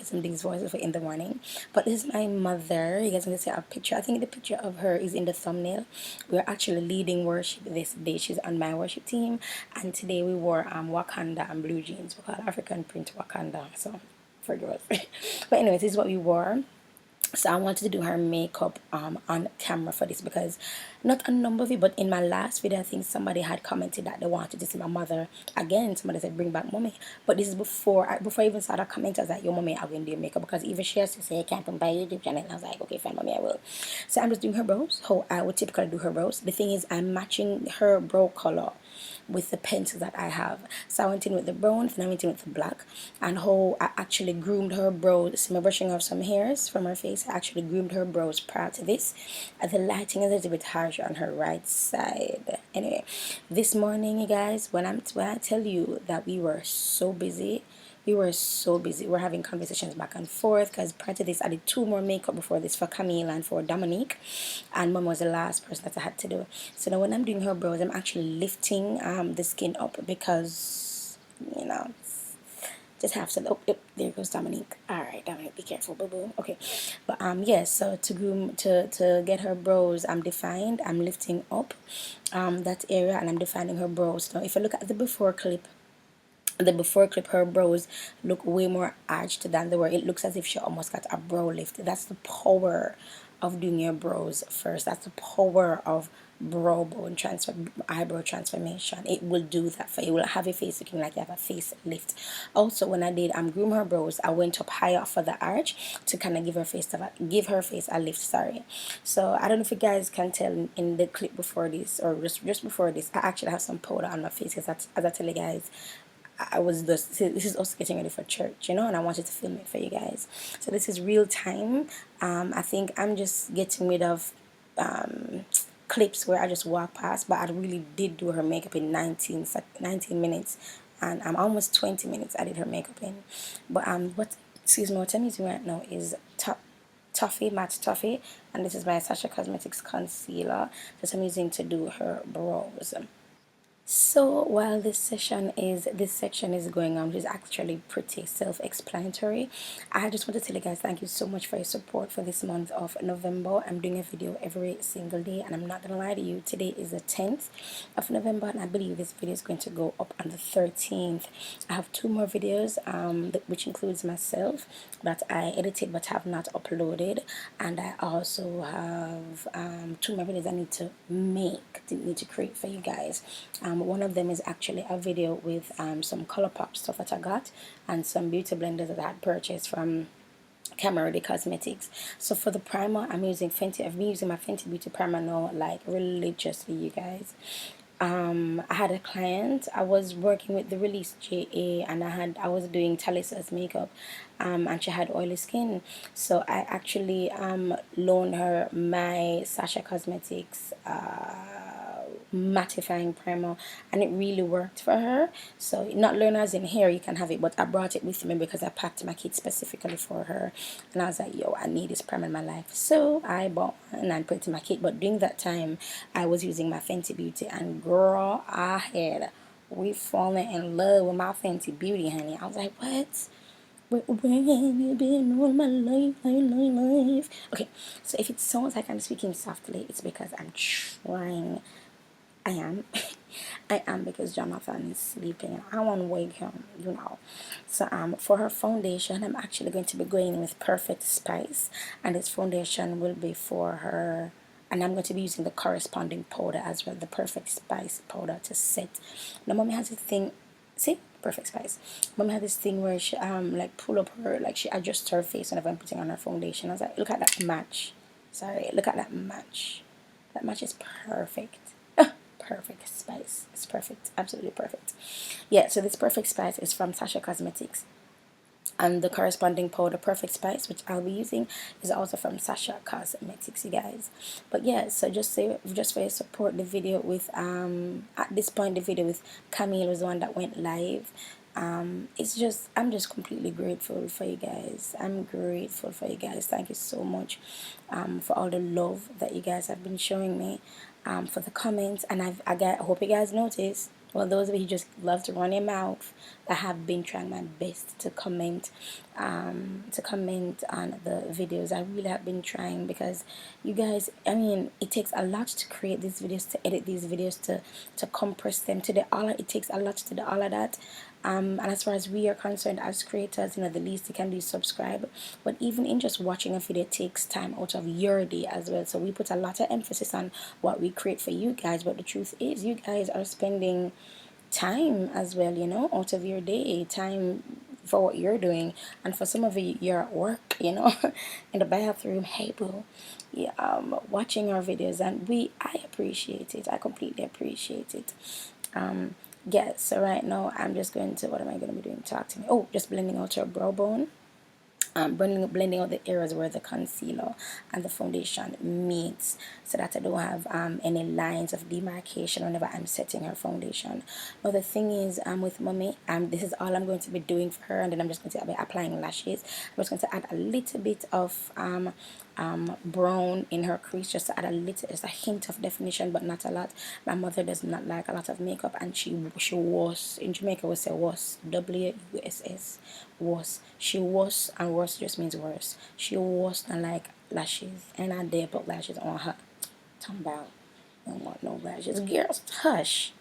some these voices for in the morning. But this is my mother. You guys can see a picture. I think the picture of her is in the thumbnail. We're actually leading worship this day. She's on my worship team, and today we wore Wakanda and blue jeans. We call it African print Wakanda. So forgive us. But anyways, this is what we wore. So I wanted to do her makeup on camera for this, because not a number of you, but in my last video I think somebody had commented that they wanted to see my mother again. Somebody said bring back mommy, but this is before I even saw that comment. I was like, yo mommy, I'm going to do your makeup, because even she has to say I can't come by YouTube channel, and I was like, okay fine mommy, I will. So I'm just doing her brows how I would typically do her brows. The thing is, I'm matching her brow color with the pencils that I have. So I went in with the brown, and I went in with the black, and how I actually groomed her brows. See me brushing off some hairs from her face. I actually groomed her brows prior to this. The lighting is a little bit harsh on her right side. Anyway, this morning, you guys, when I tell you that we were so busy, we were so busy. We're having conversations back and forth, because prior to this I did 2 more makeup before this for Camille and for Dominique, and mom was the last person that I had to do. So now when I'm doing her brows, I'm actually lifting the skin up, because you know, just have to. Oh, there goes Dominique. All right, Dominique, be careful, boo boo. Okay, but yes, so to groom, to get her brows defined, I'm lifting up that area, and I'm defining her brows. Now if you look at the before clip, her brows look way more arched than they were. It looks as if she almost got a brow lift. That's the power of doing your brows first. That's the power of brow bone transfer, eyebrow transformation. It will do that for you. It will have your face looking like you have a face lift. Also, when I did groom her brows, I went up higher for the arch to kind of give her face a lift. Sorry. So I don't know if you guys can tell in the clip before this, or just before this, I actually have some powder on my face, because as I tell you guys, I was this is us getting ready for church, you know, and I wanted to film it for you guys. So this is real time. I think I'm just getting rid of clips where I just walk past, but I really did do her makeup in 19 minutes, and I'm almost 20 minutes I did her makeup in. But what I'm using right now is Toffee Matte Toffee, and this is my Sasha Cosmetics concealer that I'm using to do her brows. So while this section is going on, which is actually pretty self-explanatory, I just want to tell you guys thank you so much for your support for this month of November. I'm doing a video every single day, and I'm not gonna lie to you, today is the 10th of November, and I believe this video is going to go up on the 13th. I have 2 more videos, which includes myself, that I edited but have not uploaded, and I also have 2 more videos I need to create for you guys. One of them is actually a video with some ColourPop stuff that I got, and some beauty blenders that I had purchased from Camera Cosmetics. So for the primer, I'm using Fenty. I've been using my Fenty Beauty primer now like religiously, you guys. I had a client. I was working with the Release JA, and I was doing Talisa's makeup, and she had oily skin, so I actually loaned her my Sasha Cosmetics mattifying primer, and it really worked for her. So not learners in here, you can have it, but I brought it with me because I packed my kit specifically for her, and I was like, yo, I need this primer in my life, so I bought one and put it in my kit. But during that time I was using my Fenty Beauty, and girl, we fallen in love with my Fenty Beauty, honey. I was like, what? Where have you been all my life? Okay, so if it sounds like I'm speaking softly, it's because I'm trying. I am. I am, because Jonathan is sleeping and I want to wake him, you know. So for her foundation, I'm actually going to be going in with Perfect Spice, and this foundation will be for her, and I'm going to be using the corresponding powder as well, the Perfect Spice powder to set. Now mommy has this thing, see, Perfect Spice. Mommy had this thing where she like pull up her, like she adjusts her face whenever I'm putting on her foundation. I was like, look at that match. Sorry, look at that match. That match is perfect. Perfect Spice. It's perfect. Absolutely perfect. Yeah, so this Perfect Spice is from Sasha Cosmetics, and the corresponding powder Perfect Spice, which I'll be using, is also from Sasha Cosmetics, you guys. But yeah, so just for your support, the video with at this point the video with Camille was the one that went live. It's just, I'm just completely grateful for you guys. I'm grateful for you guys. Thank you so much for all the love that you guys have been showing me, for the comments. And I hope you guys notice Well, those of you who just love to run your mouth, I have been trying my best to comment on the videos. I really have been trying, because you guys, I mean, it takes a lot to create these videos, to edit these videos, to compress them, to the all. It takes a lot to do all of that. And as far as we are concerned as creators, the least you can do is subscribe. But even in just watching a video takes time out of your day as well. So we put a lot of emphasis on what we create for you guys. But the truth is, you guys are spending time as well, out of your day, time for what you're doing. And for some of you, you're at work, in the bathroom, hey boo, yeah, watching our videos, and I appreciate it. I completely appreciate it. Yes, so right now I'm just going to, what am I going to be doing? Talk to me. Oh, just blending out your brow bone. Blending out the areas where the concealer and the foundation meets, so that I don't have any lines of demarcation whenever I'm setting her foundation. Now the thing is, with mommy, this is all I'm going to be doing for her, and then I'm just going to be applying lashes. I'm just going to add a little bit of brown in her crease, just to add just a hint of definition, but not a lot. My mother does not like a lot of makeup, and she was, in Jamaica we say was, WUSS, was. She was, and worse just means worse. She was not like lashes, and I dare put lashes on her. Talking about, I don't want no lashes. Girls, hush.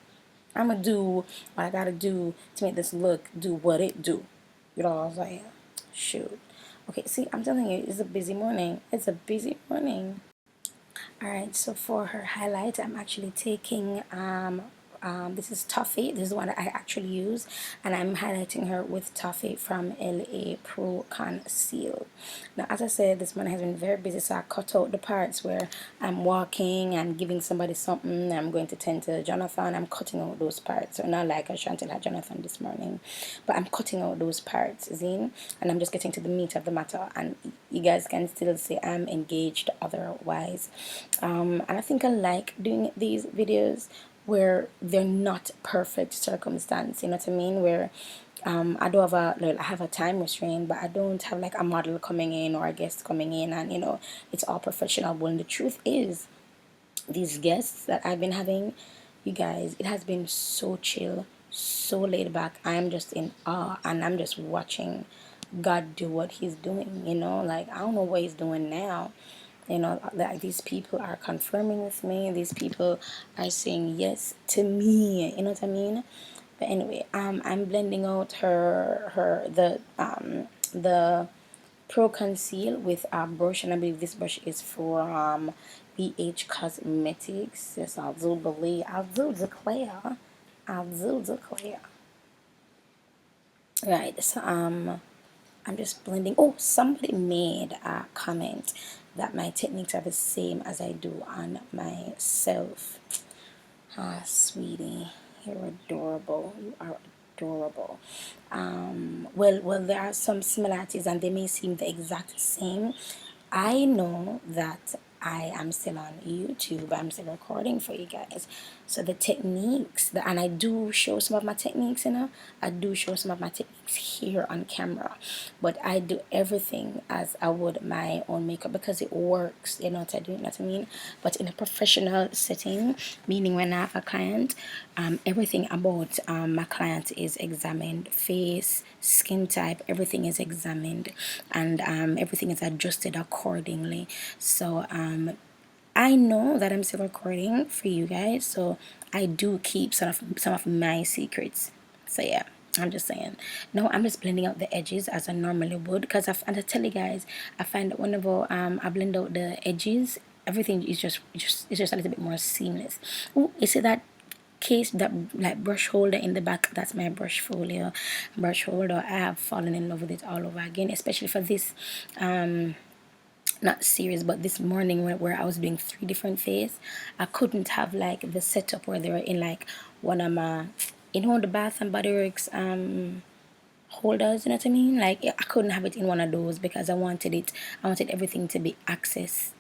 I'ma do what I gotta do to make this look do what it do. You know what I'm saying? Shoot. Okay, see, I'm telling you, it's a busy morning. It's a busy morning. Alright, so for her highlight, I'm actually taking this is Toffee. This is one that I actually use, and I'm highlighting her with Toffee from LA Pro Conceal. Now, as I said, this morning has been very busy, so I cut out the parts where I'm walking and giving somebody something. I'm going to tend to Jonathan. I'm cutting out those parts. So not like I Chantel had Jonathan this morning, but I'm cutting out those parts, Zine, and I'm just getting to the meat of the matter. And you guys can still say I'm engaged otherwise. And I think I like doing these videos where they're not perfect circumstance, you know what I mean, where I do have I have a time restraint, but I don't have like a model coming in or a guest coming in, and it's all professional. When the truth is, these guests that I've been having, you guys, it has been so chill, so laid back. I'm just in awe, and I'm just watching God do what He's doing. Like, I don't know what He's doing now. Like, these people are confirming with me. These people are saying yes to me. You know what I mean? But anyway, I'm blending out the Pro Conceal with a brush, and I believe this brush is from BH Cosmetics. Yes, I do believe, I do declare, I do declare. Right, so I'm just blending. Oh, somebody made a comment that my techniques are the same as I do on myself. Ah, sweetie, you're adorable. You are adorable. Well, there are some similarities, and they may seem the exact same. I know that I am still on YouTube. I'm still recording for you guys. So the techniques, and I do show some of my techniques, I do show some of my techniques here on camera. But I do everything as I would my own makeup, because it works, what I do, you know what I mean? But in a professional setting, meaning when I have a client, everything about my client is examined. Face, skin type, everything is examined, and everything is adjusted accordingly. So I know that I'm still recording for you guys, so I do keep some of my secrets. So yeah, I'm just saying. No, I'm just blending out the edges as I normally would, because and I tell you guys, I find that whenever I blend out the edges, everything is just a little bit more seamless. Oh, you see that case, that like brush holder in the back? That's my brush holder. I have fallen in love with it all over again, especially for this not series, but this morning, where I was doing 3 different face. I couldn't have like the setup where they were in like one of my, the Bath and Body Works holders, you know what I mean? Like, I couldn't have it in one of those, because I wanted everything to be accessed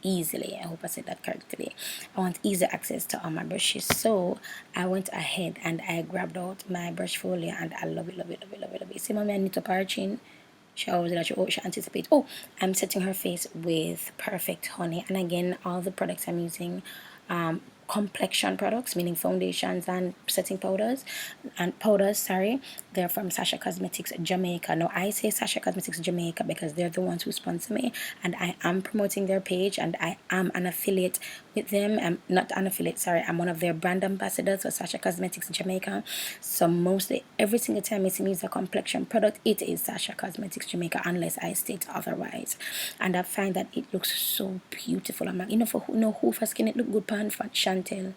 easily. I hope I said that correctly. I want easy access to all my brushes, so I went ahead and I grabbed out my brush folio, and I love it, love it, love it, love it, love it. See, mommy, I need to parching. She always that she anticipates. Oh, I'm setting her face with Perfect Honey, and again, all the products I'm using complexion products, meaning foundations and setting powders and powders, sorry. They're from Sasha Cosmetics Jamaica. Now I say Sasha Cosmetics Jamaica because they're the ones who sponsor me, and I am promoting their page, and I am an affiliate with them. I'm not an affiliate, sorry, I'm one of their brand ambassadors for Sasha Cosmetics Jamaica. So mostly every single time you see me use a complexion product, it is Sasha Cosmetics Jamaica, unless I state otherwise. And I find that it looks so beautiful. I'm like, you know, for who for skin it look good pan for Chantel.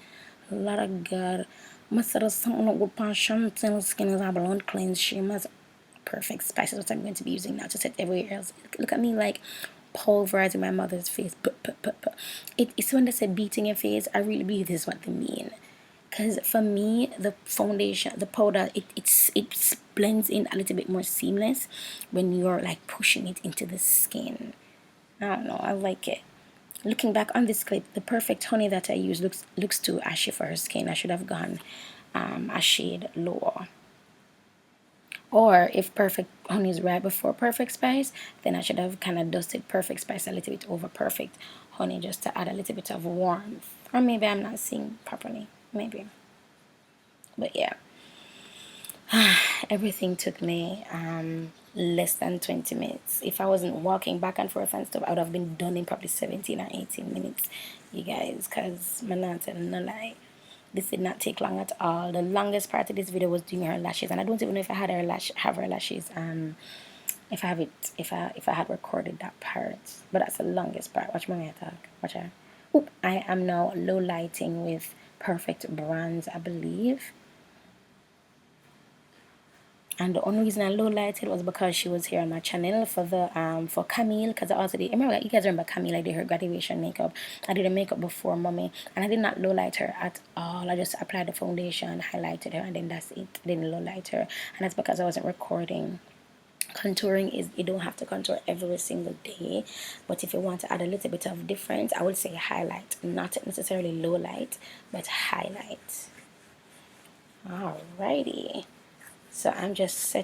Lot of God. Must have something look good pan Chantel skin is a blonde cleanse. She must perfect spice is what I'm going to be using now to set everywhere else. Look at me like pulverizing my mother's face. It's when they say beating your face, I really believe this is what they mean. Because for me, the foundation, the powder, it blends in a little bit more seamless when you're like pushing it into the skin. I don't know, I like it. Looking back on this clip, the perfect honey that I use looks too ashy for her skin. I should have gone a shade lower. Or if perfect honey is right before perfect spice, then I should have kind of dusted perfect spice a little bit over perfect honey just to add a little bit of warmth. Or maybe I'm not seeing properly. Maybe. But yeah. Everything took me less than 20 minutes. If I wasn't walking back and forth and stuff, I would have been done in probably 17 or 18 minutes, you guys, because I'm not telling no lie. This did not take long at all. The longest part of this video was doing her lashes, and I don't even know if I had her lashes if I had recorded that part, but that's the longest part. Watch my talk. Watch her. Oop, I am now low lighting with Perfect Bronze, I believe. And the only reason I low lighted was because she was here on my channel for the for Camille, because I also did, remember, you guys remember Camille, I did her graduation makeup. I did her makeup before mommy, and I did not low light her at all. I just applied the foundation, highlighted her, and then that's it. I didn't low light her, and that's because I wasn't recording. Contouring is, you don't have to contour every single day, but if you want to add a little bit of difference, I would say highlight, not necessarily low light, but highlight. Alrighty. So I'm just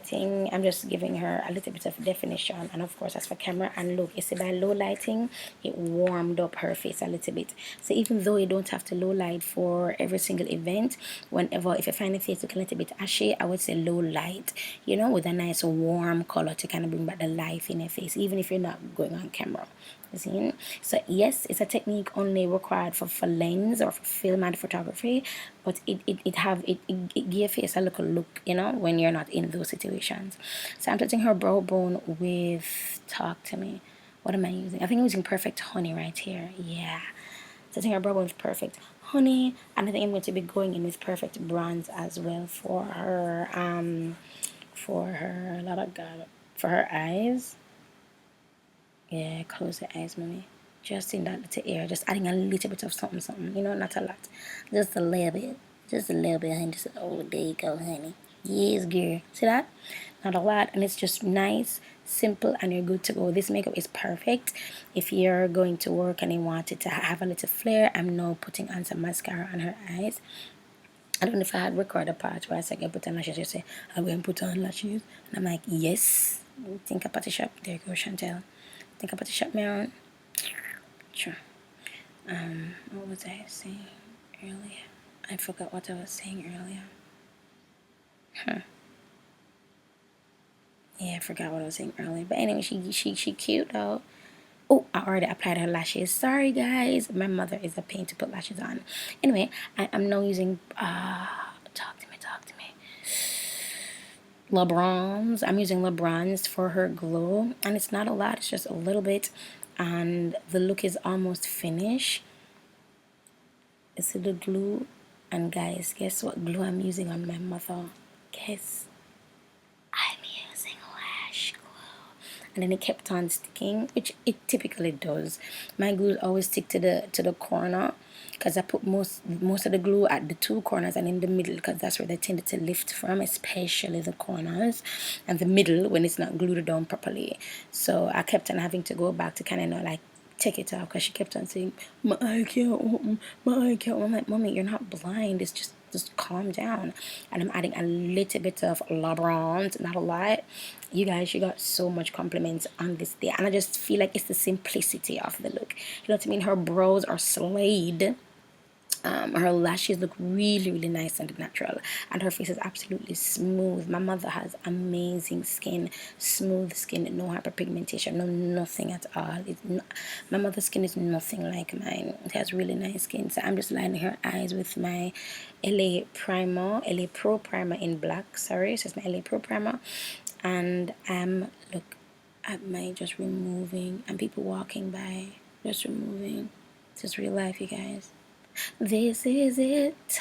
giving her a little bit of definition, and of course, as for camera, and look, you see by low lighting, it warmed up her face a little bit. So even though you don't have to low light for every single event, whenever, if you find the face looking a little bit ashy, I would say low light, you know, with a nice warm color to kind of bring back the life in your face, even if you're not going on camera. See? So yes, it's a technique only required for lens or for film and photography, but it give your face a little look, you know, when you're not in those situations. So I'm touching her brow bone with, talk to me, what am I using? I think I'm using Perfect Honey right here. Yeah, touching her brow bone with Perfect Honey, and I think I'm going to be going in with Perfect Bronze as well for her lot of God, for her eyes. Yeah, close the eyes, mommy. Just in that little area, just adding a little bit of something, you know, not a lot. Just a little bit. Just a little bit, honey. Just, oh, there you go, honey. Yes, girl. See that? Not a lot, and it's just nice, simple, and you're good to go. This makeup is perfect if you're going to work and you want it to have a little flare. I'm now putting on some mascara on her eyes. I don't know if I had recorded a part where I said I put on lashes. You say, I'm going to put on lashes. And I'm like, yes. Think about the shop. There you go, Chantel. Think about the shop mirror. Sure. What was I saying earlier? I forgot what I was saying earlier. Yeah, I forgot what I was saying earlier. But anyway, she cute though. Oh, I already applied her lashes. Sorry guys, my mother is a pain to put lashes on. Anyway, I am now using talk to me. LeBron's. I'm using LeBron's for her glow, and it's not a lot, it's just a little bit, and the look is almost finished. Is it the glue? And guys, guess what glue I'm using on my mother? Guess. I'm using Lash glue. And then it kept on sticking, which it typically does. My glue always stick to the corner, because I put most of the glue at the two corners and in the middle, because that's where they tended to lift from, especially the corners and the middle when it's not glued down properly. So I kept on having to go back to kind of, you know, like take it off, because she kept on saying, my eye can't open, my eye can't open. I'm like, mommy, you're not blind, it's just calm down. And I'm adding a little bit of LeBron's, not a lot. You guys, you got so much compliments on this day, and I just feel like it's the simplicity of the look, you know what I mean? Her brows are slayed. Her lashes look really nice and natural, and her face is absolutely smooth. My mother has amazing skin, smooth skin, no hyperpigmentation, no nothing at all. My mother's skin is nothing like mine. It has really nice skin. So I'm just lining her eyes with my LA Pro primer in black. Sorry, so it's my LA Pro primer, and look at my just removing, and people walking by just removing. This is real life, you guys. This is it.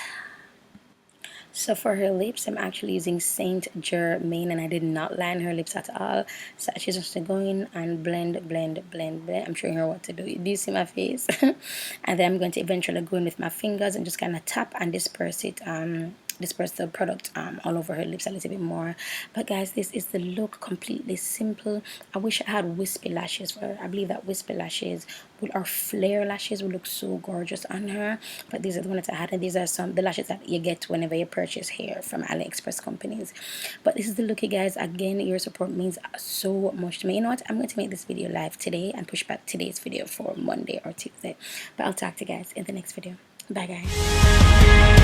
So for her lips, I'm actually using Saint Germain, and I did not line her lips at all. So she's just going and blend. I'm showing her what to do. Do you see my face? And then I'm going to eventually go in with my fingers and just kind of tap and disperse it. Disperse the product all over her lips a little bit more. But guys, this is the look, completely simple. I wish I had wispy lashes for her. I believe that wispy lashes or flare lashes would look so gorgeous on her, but these are the ones that I had, and these are the lashes that you get whenever you purchase hair from AliExpress companies. But this is the look, you guys. Again, your support means so much to me. You know what, I'm going to make this video live today and push back today's video for Monday or Tuesday, but I'll talk to you guys in the next video. Bye guys.